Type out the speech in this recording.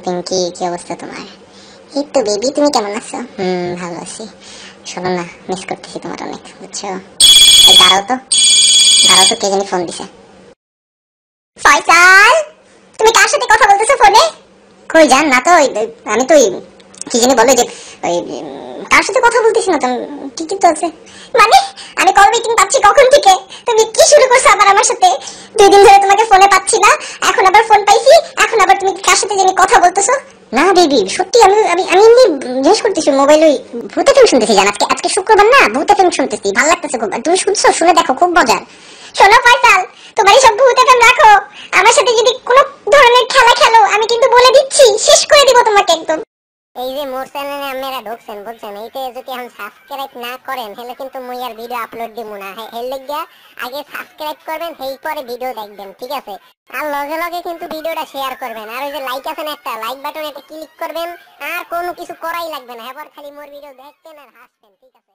পিঙ্কি, কি অবস্থা তোমার? এই তো বেবি, তুমি কেমন আছো? ভালো আছি। শোনো না, মিস করতেছি তোমার অনেক, বুঝছো? এই দাঁড়াও তো, দাঁড়াও তো, কে জানি ফোন দিছে। ফয়সাল, তুমি কার সাথে কথা বলতেছো ফোনে? কই জান না তো, আমি তো কি জানি বলে যে ওই কার সাথে কথা বলতেছি না তো, ঠিকই তো আছে। মানে আমি কল মিটিং পাচ্ছি কখন থেকে? তুমি কি শুরু করছো আবার আমার সাথে? 2 দিন ধরে তোমাকে ফোনে পাচ্ছি না, এখন আবার ফোন পাইছি, এখন আবার তুমি কার সাথে জানি কথা বলতেছো? না বেবি, সত্যি আমি আমি আমি এমনি জিজ্ঞেস করতেছি, মোবাইল ওই ভূত ফিল্ম শুনতেছি জান, আজকে আজকে শুক্রবার না, ভূত ফিল্ম শুনতেছি, ভালো লাগতেছে খুব। তুমি শুনছো? শুনে দেখো, খুব মজার। শোনো ফয়সাল, তোমার এই সব ভূত ফিল্ম রাখো, আমার সাথে যদি কোনো ধরনের খেলা খেলো আমি কিন্তু বলে দিচ্ছি, শেষ করে দিব তোমাকে একদম। এই যে মোর চ্যানেলে আপনারা ঢুকছেন বুঝছেন, এইতে যদি এখন সাবস্ক্রাইব না করেন তাহলে কিন্তু মুই আর ভিডিও আপলোড দিব না। এর লাগিয়া আগে সাবস্ক্রাইব করবেন, সেই পরে ভিডিও দেখবেন, ঠিক আছে? আর লগে লগে কিন্তু ভিডিওটা শেয়ার করবেন, আর ওই যে লাইক আছে না, একটা লাইক বাটন, এটা ক্লিক করবেন। আর কোনো কিছু করাই লাগবে না, এবার খালি মোর ভিডিও দেখবেন আর হাসবেন, ঠিক আছে?